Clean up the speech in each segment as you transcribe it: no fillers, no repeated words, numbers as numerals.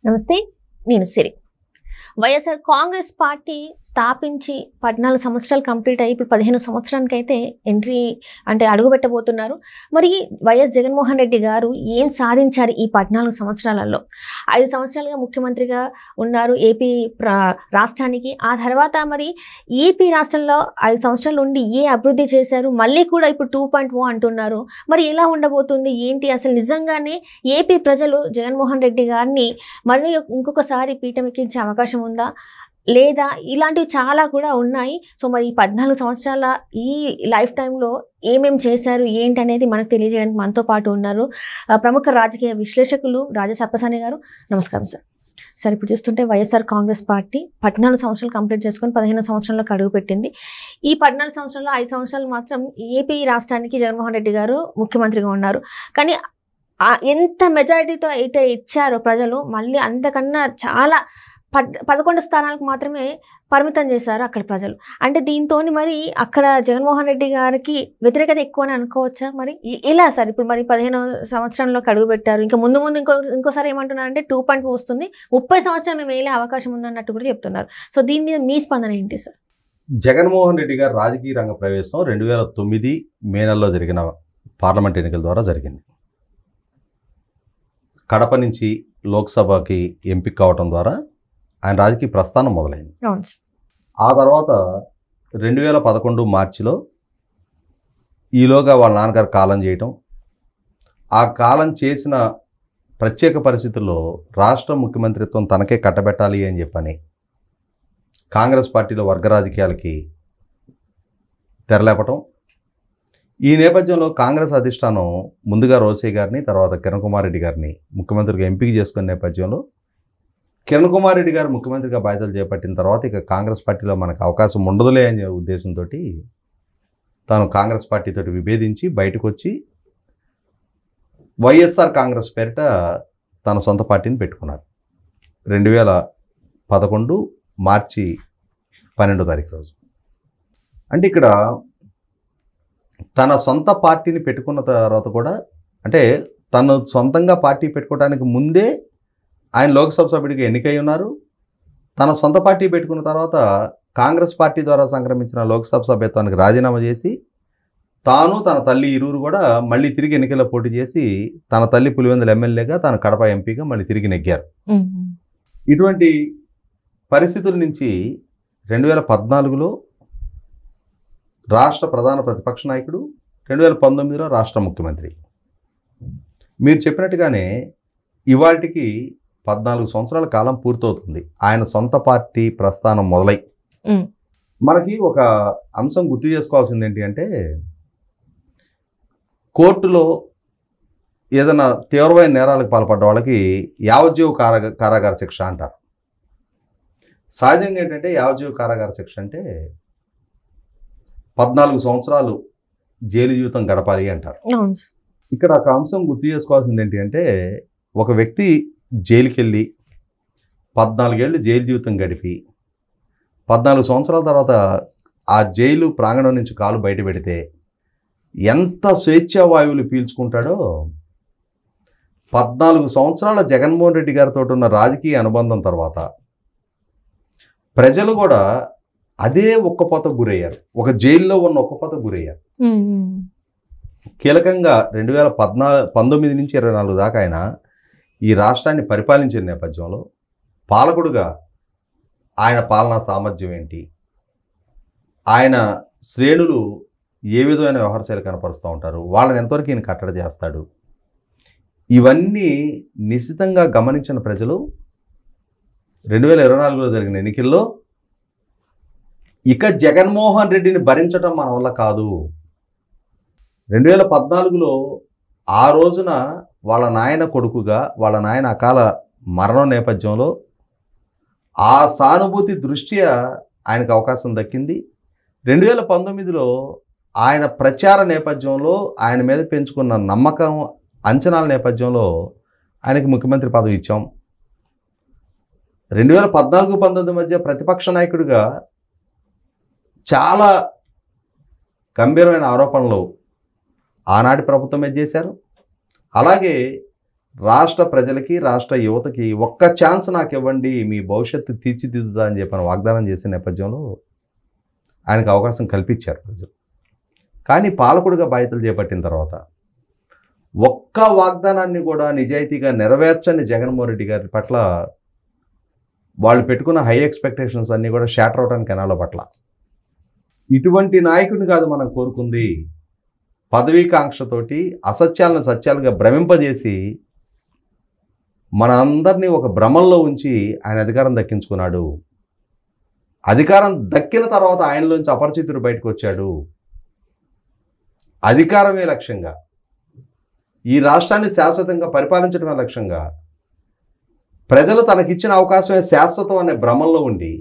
నమస్తే, నేను సిరి. వైఎస్ఆర్ కాంగ్రెస్ పార్టీ స్థాపించి 14 సంవత్సరాలు కంప్లీట్ అయ్యి ఇప్పుడు 15 సంవత్సరానికైతే ఎంట్రీ అంటే అడుగుపెట్టబోతున్నారు. మరి వైఎస్ జగన్మోహన్ రెడ్డి గారు ఏం సాధించారు ఈ 14 సంవత్సరాలలో? 5 సంవత్సరాలుగా ముఖ్యమంత్రిగా ఉన్నారు ఏపీ రాష్ట్రానికి. ఆ తర్వాత మరి ఏపీ రాష్ట్రంలో 5 సంవత్సరాలు ఉండి ఏ అభివృద్ధి చేశారు? మళ్ళీ కూడా ఇప్పుడు 2.0 అంటున్నారు. మరి ఎలా ఉండబోతుంది ఏంటి? అసలు నిజంగానే ఏపీ ప్రజలు జగన్మోహన్ రెడ్డి గారిని మళ్ళీ ఇంకొకసారి పీఠం ఎక్కించే అవకాశం ఉందా లేదా? ఇలాంటివి చాలా కూడా ఉన్నాయి. సో మరి 14 సంవత్సరాల ఈ లైఫ్ టైంలో ఏమేమి చేశారు ఏంటి అనేది మనకు తెలియజేయడానికి మనతో పాటు ఉన్నారు ప్రముఖ రాజకీయ విశ్లేషకులు రాజా సప్పసాని గారు. నమస్కారం సార్. సార్, ఇప్పుడు చూస్తుంటే వైఎస్ఆర్ కాంగ్రెస్ పార్టీ 14 సంవత్సరాలు కంప్లీట్ చేసుకొని 15 సంవత్సరాలకు అడుగు పెట్టింది. ఈ 14 సంవత్సరాల్లో 5 సంవత్సరాలు మాత్రం ఏపీ రాష్ట్రానికి జగన్మోహన్ రెడ్డి గారు ముఖ్యమంత్రిగా ఉన్నారు. కానీ ఎంత మెజారిటీతో అయితే ఇచ్చారో ప్రజలు, మళ్ళీ అంతకన్నా చాలా 11 స్థానాలకు మాత్రమే పరిమితం చేశారు అక్కడ ప్రజలు. అంటే దీంతో మరి అక్కడ జగన్మోహన్ రెడ్డి గారికి వ్యతిరేకత ఎక్కువ అని అనుకోవచ్చా? మరి ఇలా సార్ ఇప్పుడు మరి 15 సంవత్సరంలోకి అడుగు పెట్టారు. ఇంకా ముందు ఇంకోసారి ఏమంటున్నారంటే 2.0 వస్తుంది, 30 సంవత్సరాలు మేము వేలే అవకాశం ఉందన్నట్టు కూడా చెప్తున్నారు. సో దీని మీద మీ స్పందన ఏంటి సార్? జగన్మోహన్ రెడ్డి గారు రాజకీయ రంగ ప్రవేశం 2009 మే నెలలో జరిగిన పార్లమెంట్ ఎన్నికల ద్వారా జరిగింది. కడప నుంచి లోక్సభకి ఎంపిక కావటం ద్వారా ఆయన రాజకీయ ప్రస్థానం మొదలైంది. ఆ తర్వాత 2011 మార్చిలో ఈలోగా వాళ్ళ నాన్నగారు కాలం చేయటం, ఆ కాలం చేసిన ప్రత్యేక పరిస్థితుల్లో రాష్ట్ర ముఖ్యమంత్రిత్వం తనకే కట్టబెట్టాలి అని చెప్పని కాంగ్రెస్ పార్టీలో వర్గ రాజకీయాలకి తెరలేపటం. ఈ నేపథ్యంలో కాంగ్రెస్ అధిష్టానం ముందుగా రోసయ్య గారిని, తర్వాత కిరణ్ కుమార్ రెడ్డి గారిని ముఖ్యమంత్రిగా ఎంపిక చేసుకునే నేపథ్యంలో కిరణ్ కుమార్ రెడ్డి గారు ముఖ్యమంత్రిగా బాధ్యతలు చేపట్టిన తర్వాత ఇక కాంగ్రెస్ పార్టీలో మనకు అవకాశం ఉండదులే అనే ఉద్దేశంతో తాను కాంగ్రెస్ పార్టీతో విభేదించి బయటకు వచ్చి వైఎస్ఆర్ కాంగ్రెస్ పేరిట తన సొంత పార్టీని పెట్టుకున్నారు. 2011 మార్చి 12వ తారీఖు రోజు. అంటే ఇక్కడ తన సొంత పార్టీని పెట్టుకున్న తర్వాత కూడా, అంటే తను సొంతంగా పార్టీ పెట్టుకోవడానికి ముందే ఆయన లోక్సభ సభ్యుడిగా ఎన్నికై ఉన్నారు. తన సొంత పార్టీ పెట్టుకున్న తర్వాత కాంగ్రెస్ పార్టీ ద్వారా సంక్రమించిన లోక్సభ సభ్యత్వానికి రాజీనామా చేసి తాను తన తల్లి ఇరువురు కూడా మళ్ళీ తిరిగి ఎన్నికల్లో పోటీ చేసి తన తల్లి పులివెందుల ఎమ్మెల్యేగా, తన కడప ఎంపీగా మళ్ళీ తిరిగి నెగ్గారు. ఇటువంటి పరిస్థితుల నుంచి 2014లో రాష్ట్ర ప్రధాన ప్రతిపక్ష నాయకుడు, 2019లో రాష్ట్ర ముఖ్యమంత్రి. మీరు చెప్పినట్టుగానే ఇవాళకి 14 సంవత్సరాల కాలం పూర్తవుతుంది ఆయన సొంత పార్టీ ప్రస్థానం మొదలై. మనకి ఒక అంశం గుర్తు చేసుకోవాల్సింది ఏంటి అంటే, కోర్టులో ఏదైనా తీవ్రమైన నేరాలకు పాల్పడ్డ వాళ్ళకి యావజ్జీవ కారాగార శిక్ష అంటారు. సహజంగా ఏంటంటే యావజ్జీవ కారాగార శిక్ష అంటే 14 సంవత్సరాలు జైలు జీవితం గడపాలి అంటారు. ఇక్కడ ఒక అంశం గుర్తు చేసుకోవాల్సింది ఏంటి అంటే, ఒక వ్యక్తి జైలుకి వెళ్ళి 14 ఏళ్ళు జైలు జీవితం గడిపి 14 సంవత్సరాల తర్వాత ఆ జైలు ప్రాంగణం నుంచి కాలు బయట పెడితే ఎంత స్వేచ్ఛా వాయువులు పీల్చుకుంటాడో 14 సంవత్సరాల జగన్మోహన్ రెడ్డి గారితో ఉన్న రాజకీయ అనుబంధం తర్వాత ప్రజలు కూడా అదే ఒక్కపోతకు గురయ్యారు. ఒక జైల్లో ఉన్న ఒక్కపోతకు గురయ్యారు. కీలకంగా 2019 నుంచి 24 దాకా ఆయన ఈ రాష్ట్రాన్ని పరిపాలించిన నేపథ్యంలో పాలకుడుగా ఆయన పాలనా సామర్థ్యం ఏంటి, ఆయన శ్రేణులు ఏ విధమైన వ్యవహారశైలి కనపరుస్తూ ఉంటారు, వాళ్ళని ఎంతవరకు ఈయన కట్టడి చేస్తాడు, ఇవన్నీ నిశ్చితంగా గమనించిన ప్రజలు 2024లో జరిగిన ఎన్నికల్లో ఇక జగన్మోహన్ రెడ్డిని భరించడం మన వల్ల కాదు. 2014లో ఆ రోజున వాళ్ళ నాయన కొడుకుగా, వాళ్ళ నాయన అకాల మరణం నేపథ్యంలో ఆ సానుభూతి దృష్ట్యా ఆయనకు అవకాశం దక్కింది. 2019లో ఆయన ప్రచార నేపథ్యంలో ఆయన మీద పెంచుకున్న నమ్మకం, అంచనాల నేపథ్యంలో ఆయనకి ముఖ్యమంత్రి పదవి ఇచ్చాం. 2014-19 మధ్య ప్రతిపక్ష నాయకుడిగా చాలా గంభీరమైన ఆరోపణలు ఆనాటి ప్రభుత్వం మీద చేశారు. అలాగే రాష్ట్ర ప్రజలకి రాష్ట్ర యువతకి ఒక్క ఛాన్స్ నాకు ఇవ్వండి, మీ భవిష్యత్తు తీర్చిదిద్దుదా అని చెప్పని వాగ్దానం చేసే నేపథ్యంలో ఆయనకు అవకాశం కల్పించారు ప్రజలు. కానీ పాలకుడిగా బాధ్యతలు చేపట్టిన తర్వాత ఒక్క వాగ్దానాన్ని కూడా నిజాయితీగా నెరవేర్చని జగన్మోహన్ రెడ్డి గారి పట్ల వాళ్ళు పెట్టుకున్న హై ఎక్స్పెక్టేషన్స్ అన్నీ కూడా షాటర్ అవడానికి కెనాల పట్ల. ఇటువంటి నాయకుడిని కాదు మనం కోరుకుంది. పదవీకాంక్షతోటి అసత్యాలను సత్యాలుగా భ్రమింపజేసి మన అందరినీ ఒక భ్రమంలో ఉంచి ఆయన అధికారం దక్కించుకున్నాడు. అధికారం దక్కిన తర్వాత ఆయనలోంచి అపరిచితుడు బయటకు వచ్చాడు. అధికారమే లక్ష్యంగా, ఈ రాష్ట్రాన్ని శాశ్వతంగా పరిపాలించడమే లక్ష్యంగా, ప్రజలు తనకిచ్చిన అవకాశమే శాశ్వతం అనే భ్రమంలో ఉండి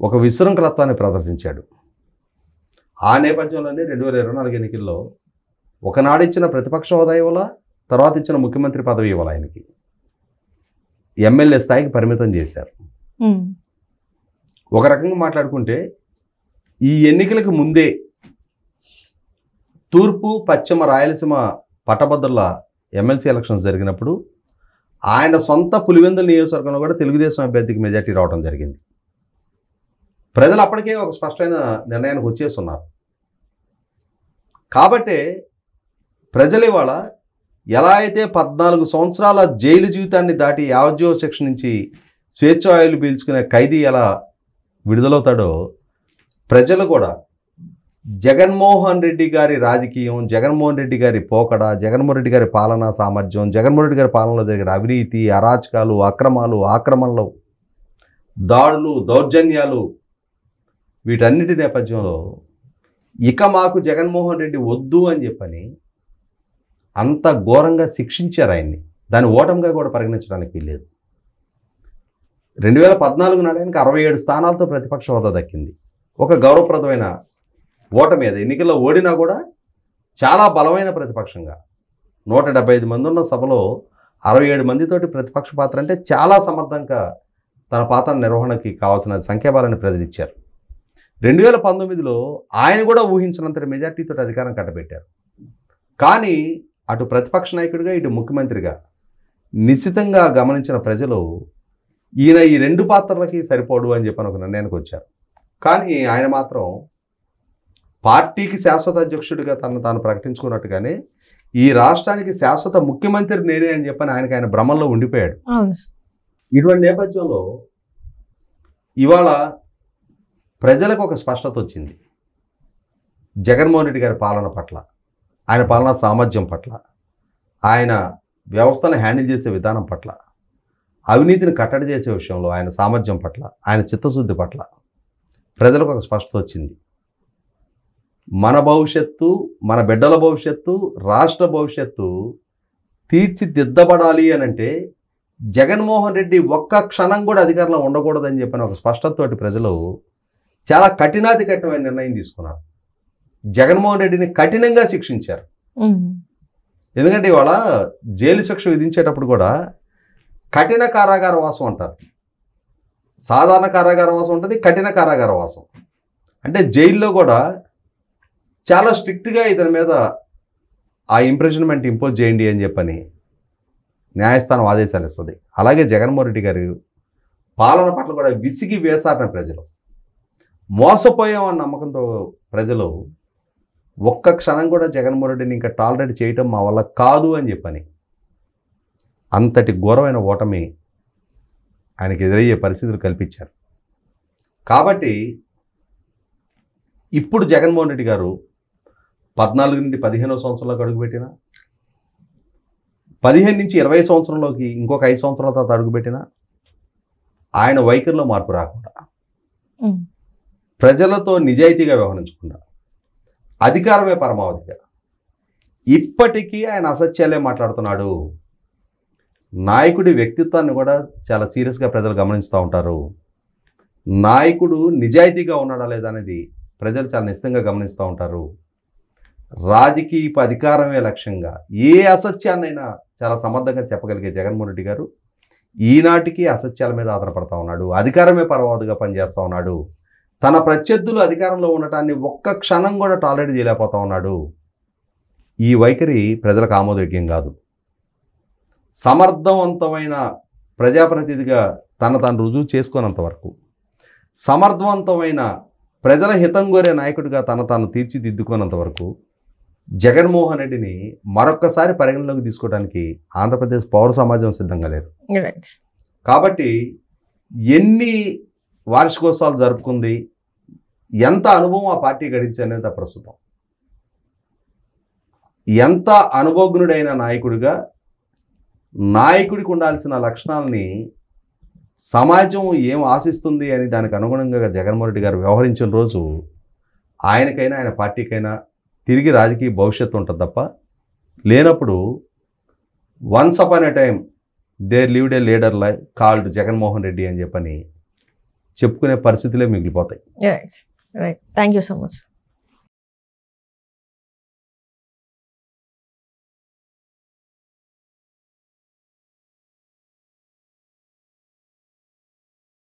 ఒక విశృంఖలత్వాన్ని ప్రదర్శించాడు. ఆ నేపథ్యంలోనే 2024 ఎన్నికల్లో ఒకనాడు ఇచ్చిన ప్రతిపక్ష హోదా ఇవ్వాల, తర్వాత ఇచ్చిన ముఖ్యమంత్రి పదవి ఇవ్వాలి, ఆయనకి ఎమ్మెల్యే స్థాయికి పరిమితం చేశారు. ఒక రకంగా మాట్లాడుకుంటే ఈ ఎన్నికలకు ముందే తూర్పు పశ్చిమ రాయలసీమ పట్టభద్రుల ఎమ్మెల్సీ ఎలక్షన్స్ జరిగినప్పుడు ఆయన సొంత పులివెందుల నియోజకవర్గంలో కూడా తెలుగుదేశం అభ్యర్థికి మెజార్టీ రావడం జరిగింది. ప్రజలు అప్పటికే ఒక స్పష్టమైన నిర్ణయానికి వచ్చేస్తున్నారు. కాబట్టే ప్రజలు ఇవాళ ఎలా అయితే 14 సంవత్సరాల జైలు జీవితాన్ని దాటి యావజ్జీవ శిక్ష నుంచి స్వేచ్ఛాయులు పీల్చుకునే ఖైదీ ఎలా విడుదలవుతాడో, ప్రజలు కూడా జగన్మోహన్ రెడ్డి గారి రాజకీయం, జగన్మోహన్ రెడ్డి గారి పోకడ, జగన్మోహన్ రెడ్డి గారి పాలనా సామర్థ్యం, జగన్మోహన్ రెడ్డి గారి పాలనలో జరిగిన అవినీతి, అరాచకాలు, అక్రమాలు, ఆక్రమణలు, దాడులు, దౌర్జన్యాలు, వీటన్నిటి నేపథ్యంలో ఇక మాకు జగన్మోహన్ రెడ్డి వద్దు అని చెప్పని అంత ఘోరంగా శిక్షించారు ఆయన్ని. దాన్ని ఓటమిగా కూడా పరిగణించడానికి వీల్లేదు. 2014 నాడానికి 67 స్థానాలతో ప్రతిపక్ష హోదా దక్కింది. ఒక గౌరవప్రదమైన ఓటమి. అది ఎన్నికల్లో ఓడినా కూడా చాలా బలమైన ప్రతిపక్షంగా 175 మంది ఉన్న సభలో 67 మందితోటి ప్రతిపక్ష పాత్ర అంటే చాలా సమర్థంగా తన పాత్ర నిర్వహణకి కావాల్సిన సంఖ్యాబలాన్ని ప్రజలు ఇచ్చారు. 2019లో ఆయన కూడా ఊహించినంత మెజార్టీతో అధికారం కట్టబెట్టారు. కానీ అటు ప్రతిపక్ష నాయకుడిగా ఇటు ముఖ్యమంత్రిగా నిశ్చితంగా గమనించిన ప్రజలు ఈయన ఈ 2 పాత్రలకి సరిపోడు అని చెప్పని ఒక నిర్ణయానికి వచ్చారు. కానీ ఆయన మాత్రం పార్టీకి శాశ్వత అధ్యక్షుడిగా తాను ప్రకటించుకున్నట్టుగానే ఈ రాష్ట్రానికి శాశ్వత ముఖ్యమంత్రి నేనే అని చెప్పని ఆయన భ్రమంలో ఉండిపోయాడు. ఇటువంటి నేపథ్యంలో ఇవాళ ప్రజలకు ఒక స్పష్టత వచ్చింది. జగన్మోహన్ రెడ్డి గారి పాలన పట్ల, ఆయన పాలనా సామర్థ్యం పట్ల, ఆయన వ్యవస్థను హ్యాండిల్ చేసే విధానం పట్ల, అవినీతిని కట్టడి చేసే విషయంలో ఆయన సామర్థ్యం పట్ల, ఆయన చిత్తశుద్ధి పట్ల ప్రజలకు ఒక స్పష్టత వచ్చింది. మన భవిష్యత్తు, మన బిడ్డల భవిష్యత్తు, రాష్ట్ర భవిష్యత్తు తీర్చిదిద్దబడాలి అని అంటే జగన్మోహన్ రెడ్డి ఒక్క క్షణం కూడా అధికారంలో ఉండకూడదని చెప్పిన ఒక స్పష్టతతోటి ప్రజలు చాలా కఠినాతి కఠినమైన నిర్ణయం తీసుకున్నారు. జగన్మోహన్ రెడ్డిని కఠినంగా శిక్షించారు. ఎందుకంటే ఇవాళ జైలు శిక్ష విధించేటప్పుడు కూడా కఠిన కారాగార వాసం అంటారు. సాధారణ కారాగార వాసం ఉంటుంది, కఠిన కారాగార వాసం. అంటే జైల్లో కూడా చాలా స్ట్రిక్ట్గా ఇతని మీద ఆ ఇంప్రెషన్మెంట్ ఇంపోజ్ చేయండి అని చెప్పని న్యాయస్థానం ఆదేశాలు ఇస్తుంది. అలాగే జగన్మోహన్ రెడ్డి గారి పాలన పట్ల కూడా విసిగి వేసారిన ప్రజలు, మోసపోయామన్న నమ్మకంతో ప్రజలు ఒక్క క్షణం కూడా జగన్మోహన్ రెడ్డిని ఇంకా టాలరేట్ చేయటం మా వల్ల కాదు అని చెప్పని అంతటి ఘోరమైన ఓటమి ఆయనకి ఎదురయ్యే పరిస్థితులు కల్పించారు. కాబట్టి ఇప్పుడు జగన్మోహన్ రెడ్డి గారు 14 నుండి 15వ సంవత్సరంలోకి అడుగుపెట్టిన, 15 నుంచి 20 సంవత్సరంలోకి ఇంకొక 5 సంవత్సరాల తర్వాత అడుగుపెట్టిన ఆయన వైఖరిలో మార్పు రాకుండా, ప్రజలతో నిజాయితీగా వ్యవహరించకుండా, అధికారమే పరమావధిగా ఇప్పటికీ ఆయన అసత్యాలే మాట్లాడుతున్నాడు. నాయకుడి వ్యక్తిత్వాన్ని కూడా చాలా సీరియస్గా ప్రజలు గమనిస్తూ ఉంటారు. నాయకుడు నిజాయితీగా ఉన్నాడా లేదా అనేది ప్రజలు చాలా నిశ్చితంగా గమనిస్తూ ఉంటారు. రాజకీయ అధికారమే లక్ష్యంగా ఏ అసత్యాన్నైనా చాలా సమర్థంగా చెప్పగలిగే జగన్మోహన్ రెడ్డి గారు ఈనాటికి అసత్యాల మీద ఆధారపడతా ఉన్నాడు. అధికారమే పరమావధిగా పనిచేస్తూ ఉన్నాడు. తన ప్రత్యర్థులు అధికారంలో ఉండటాన్ని ఒక్క క్షణం కూడా టాలరేట్ చేయలేకపోతా ఉన్నాడు. ఈ వైఖరి ప్రజలకు ఆమోదయోగ్యం కాదు. సమర్థవంతమైన ప్రజాప్రతినిధిగా తాను రుజువు చేసుకున్నంత వరకు, సమర్థవంతమైన ప్రజల హితం కోరే నాయకుడిగా తాను తీర్చిదిద్దుకున్నంత వరకు జగన్మోహన్ రెడ్డిని మరొక్కసారి పరిగణలోకి తీసుకోవడానికి ఆంధ్రప్రదేశ్ పౌర సమాజం సిద్ధంగా లేదు. కాబట్టి ఎన్ని వార్షికోత్సవాలు జరుపుకుంది, ఎంత అనుభవం ఆ పార్టీ గడించనేది ప్రస్తుతం. ఎంత అనుభవజ్ఞుడైన నాయకుడిగా నాయకుడికి ఉండాల్సిన లక్షణాలని సమాజం ఏం ఆశిస్తుంది అని దానికి అనుగుణంగా జగన్మోహన్ రెడ్డి గారు వ్యవహరించిన రోజు ఆయనకైనా ఆయన పార్టీకైనా తిరిగి రాజకీయ భవిష్యత్తు ఉంటుంది తప్ప, లేనప్పుడు once upon a time there lived a leader called Jaganmohan Reddy అని చెప్పని చెప్పుకునే పరిస్థితులే మిగిలిపోతాయి. Thank you so much.